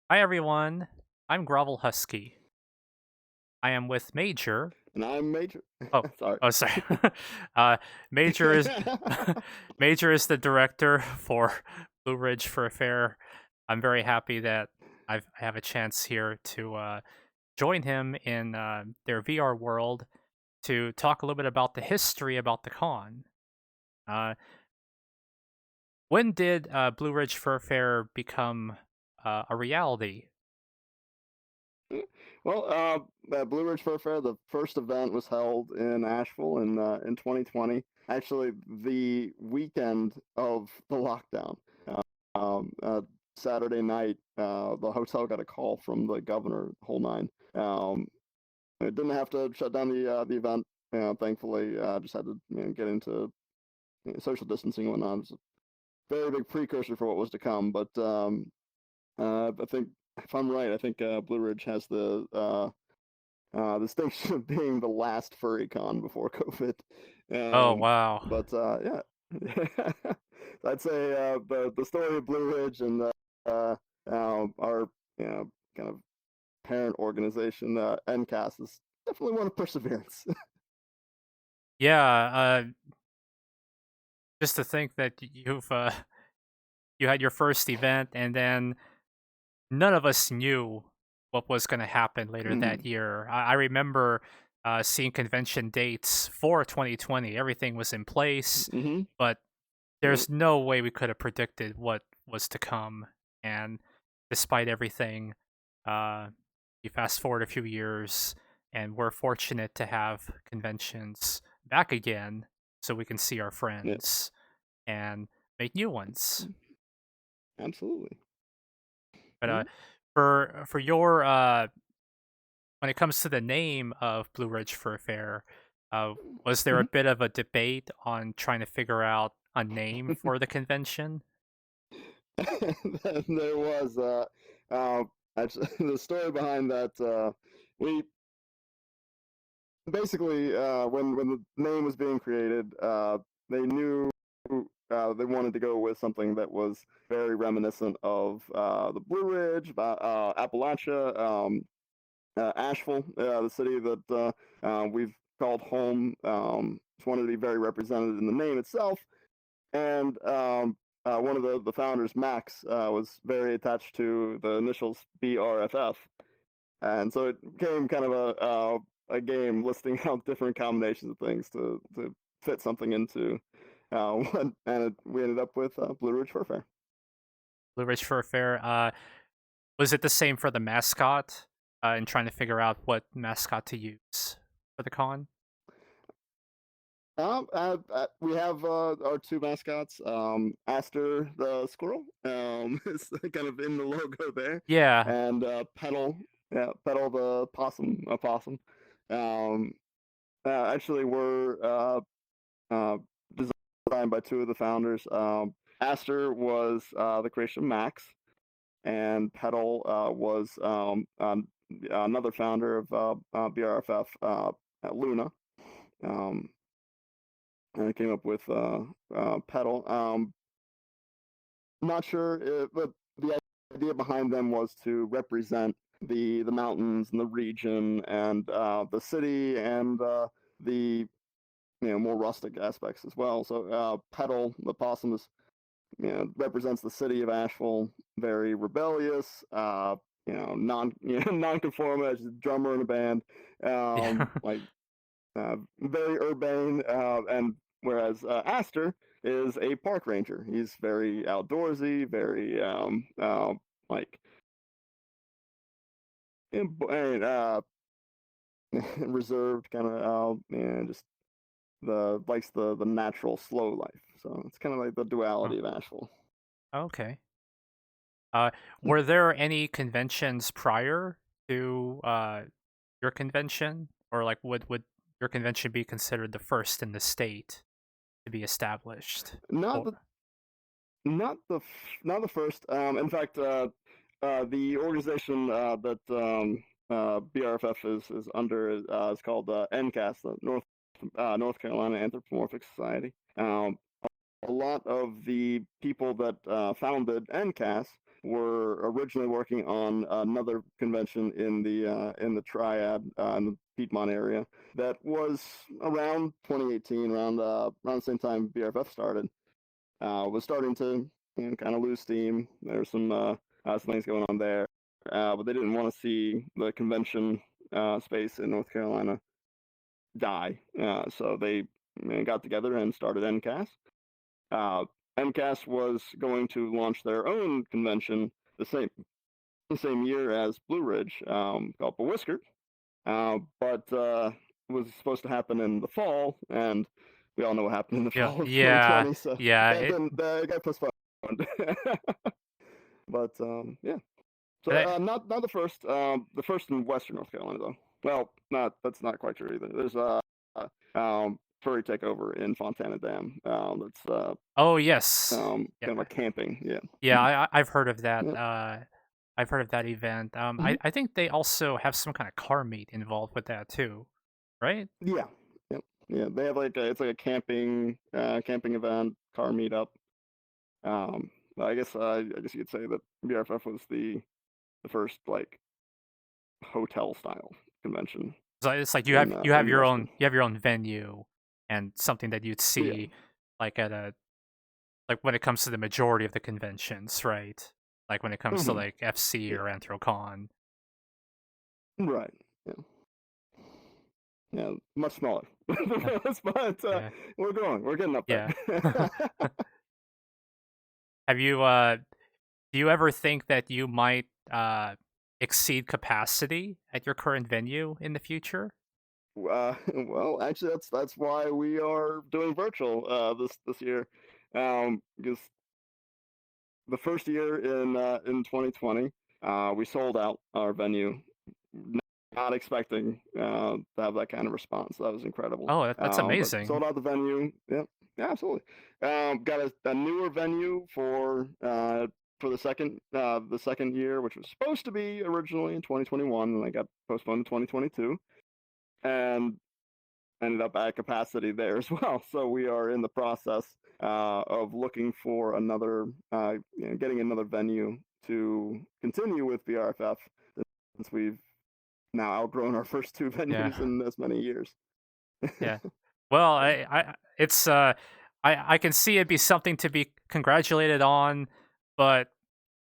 Hi everyone, I'm Grovel Husky. I am with Major. And I'm Major. Oh, Sorry. oh, sorry. uh, Major is Major is the director for BlueRidgeFurFare. I'm very happy that I have a chance here to join him in their VR world to talk a little bit about the history about the con. Uh, when did Blue Ridge Fur Fair become a reality? Well, at Blue Ridge Fur Fair, the first event was held in Asheville in 2020. Actually, the weekend of the lockdown. Um, uh, Saturday night, the hotel got a call from the governor, whole nine. It didn't have to shut down the event. Thankfully, just had to get into social distancing and whatnot. It's a very big precursor for what was to come. But I think if I'm right, I think Blue Ridge has the distinction of being the last furry con before COVID. Oh Um, wow. but yeah, I'd say the story of Blue Ridge and our kind of parent organization, NCAS, is definitely one of perseverance. Yeah, just to think that you've you had your first event and then none of us knew what was going to happen later that Mhm. year. I remember seeing convention dates for 2020. Everything was in place, Mhm. but Yep. there's no way we could have predicted what was to come. And despite everything, uh, you fast forward a few years, and we're fortunate to have conventions back again so we can see our Yeah. friends and make new ones. Absolutely. But Yeah. for your when it comes to the name of Blue Ridge Fur Fair, was there a Mhm. bit of a debate on trying to figure out a name for the convention? There was uh, actually, the story behind that. We basically when the name was being created, they knew they wanted to go with something that was very reminiscent of the Blue Ridge, Appalachia, Asheville, the city that we've called home. Just wanted to be very represented in the name itself, and one of the founders, Max, was very attached to the initials BRFF, and so it became kind of a game listing out different combinations of things to fit something into one, and we ended up with Blue Ridge Fur Fair. Blue Ridge Fur Fair. Was it the same for the mascot? And trying to figure out what mascot to use for the con? We have our two mascots. Aster the squirrel is kind of in the logo there, Yeah. and Petal, yeah, Petal the possum, a possum. Um, Actually, were uh, designed by two of the founders. Aster was the creation of Max, and Petal was another founder of BRFF, Luna. Um, and I came up with Petal. Not sure, but the idea behind them was to represent the mountains and the region and the city and the more rustic aspects as well. So Petal, the possum, is represents the city of Asheville, very rebellious, non-conformist, drummer in a band, Yeah. like very urbane, and whereas Astor is a park ranger. He's very outdoorsy, very like and, reserved, kind of, and just the likes the natural slow life. So it's kind of like the Huh. duality of Asheville. Okay. Uh, were there any conventions prior to your convention, or like would your convention be considered the first in the state to be established? Not Or the not the first. In fact, the organization that BRFF is under is called NCAS, the North Carolina Anthropomorphic Society. A lot of the people that founded NCAS were originally working on another convention in the Triad in the Piedmont area that was around 2018, around the same time BRFF started. Was starting to kind of lose steam. There's some things going on there, but they didn't want to see the convention space in North Carolina die. So they got together and started NCAS. Uh, MCAS was going to launch their own convention the same year as Blue Ridge, called Bewhiskered, but was supposed to happen in the fall, and we all know what happened in the Yeah, fall of yeah, 2020. So yeah. that got postponed. But yeah. So That, not the first in Western North Carolina though. Well, not that's not quite true either. There's furry takeover in Fontana Dam. That's oh yes, yeah, kind of a camping. Yeah. yeah. I've heard of that. Yeah. I've heard of that event. Hmm. I think they also have some kind of car meet involved with that too, right? Yeah. Yep. Yeah. They have it's like a camping event, car meetup. Um, I guess you could say that BRFF was the first like hotel style convention So it's like you have in your Western. own venue and something that you'd Yeah. see like at a like when it comes to the majority of the conventions, right? Like when it comes to Hmm. like FC Yeah. or Anthrocon. Right. Yeah. Yeah. Much smaller, Uh, but Yeah, we're growing. We're getting up yeah. there. Have you do you ever think that you might exceed capacity at your current venue in the future? Well, actually, that's why we are doing virtual this year, because the first year in 2020, we sold out our venue, not expecting to have that kind of response. That was incredible. Oh, that's But amazing. sold out the venue. Yeah, yeah, absolutely. Got a newer venue for the second year, which was supposed to be originally in 2021, and I got postponed to 2022, and ended up at capacity there as well. So we are in the process of looking for getting another venue to continue with BRFF since we've now outgrown our first two Yeah. venues in as many years. Yeah. Well, I it's I can see it be something to be congratulated on, but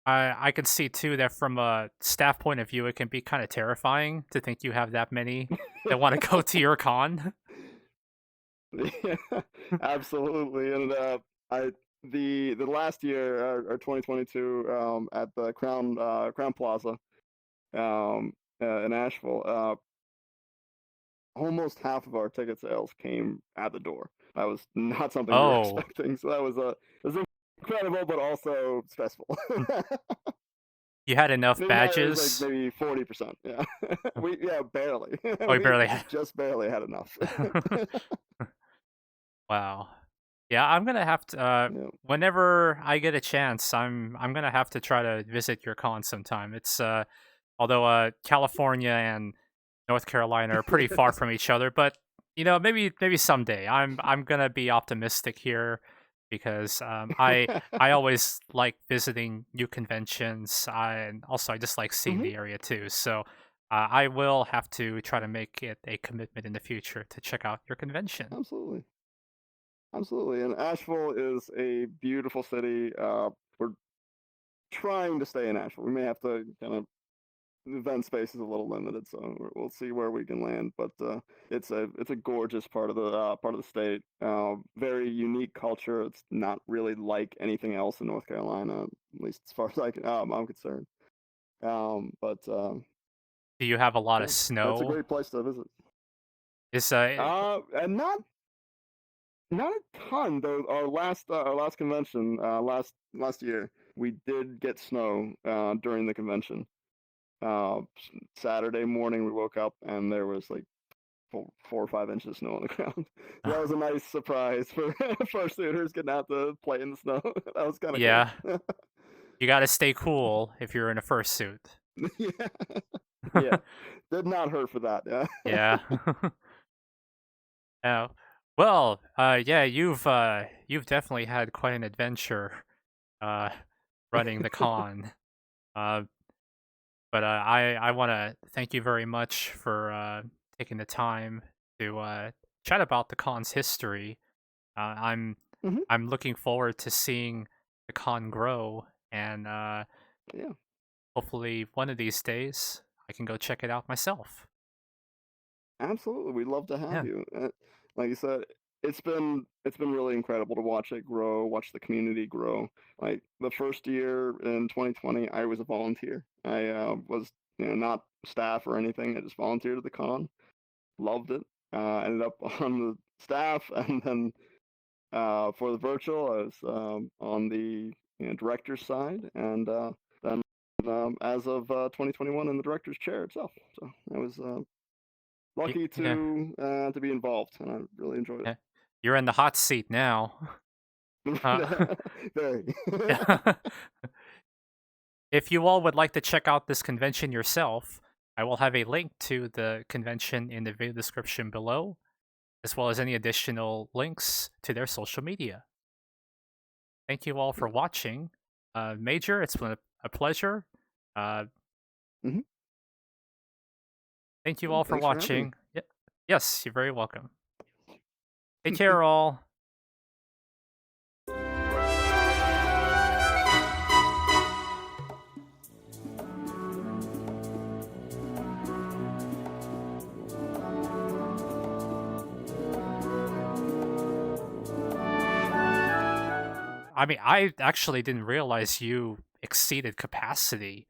I can see too that from a staff point of view, it can be kind of terrifying to think you have that many that want to go to your con. Yeah, absolutely. And I the last year, our 2022, at the Crown Plaza, in Asheville, almost half of our ticket sales came at the door. That was not something we were Oh, expecting. So that was incredible, but also stressful. you had enough It was like badges. maybe 40%. Yeah, barely. Oh, you We barely had. just barely had enough. Wow. Yeah, I'm gonna have to. Yeah. Whenever I get a chance, I'm gonna have to try to visit your con sometime. It's although California and North Carolina are pretty far from each other, but maybe someday. I'm gonna be optimistic here because I always like visiting new conventions. And also I just like seeing Hmm. the area too. So I will have to try to make it a commitment in the future to check out your convention. Absolutely. Absolutely. And Asheville is a beautiful city. We're trying to stay in Asheville. We may have to kind of event space is a little limited, so we'll see where we can land. But it's a gorgeous part of the state. Very unique culture. It's not really like anything else in North Carolina, at least as far as I'm concerned. But Do you have a lot yeah, of it's a snow? great place to visit. Is And not a ton though. Our last convention last year, we did get snow during the convention. Uh, Saturday morning, we woke up and there was like 4 or 5 inches of snow on the ground. So that was a nice surprise for for suitors getting out to play in the snow. That was kind of cool. yeah, you got to stay cool if you're in a fursuit. Yeah, yeah. Did not hurt for that. Yeah. Yeah. Oh, well, yeah, you've definitely had quite an adventure uh running the con. Uh, but I want to thank you very much for taking the time to chat about the con's history. I'm Hmm. I'm looking forward to seeing the con grow, and Yeah, hopefully one of these days I can go check it out myself. absolutely. We'd love to have Yeah. you. Like you said, it's been really incredible to watch it grow, watch the community grow. Like the first year in 2020, I was a volunteer. I was not staff or anything. I just volunteered at the con. Loved it. Ended up on the staff, and then for the virtual, I was on the director's side, and then as of 2021 in the director's chair itself. So I was lucky Yeah. to be involved, and I really enjoyed Yeah. You're in the hot seat now. Uh, it. Very. yeah. If you all would like to check out this convention yourself, I will have a link to the convention in the video description below, as well as any additional links to their social media. Thank you all for watching. Major, it's been a pleasure. Uh, Hmm. thank you all for Thanks for having me. watching. Yes, you're very welcome. Take care, all. I mean, I actually didn't realize you exceeded capacity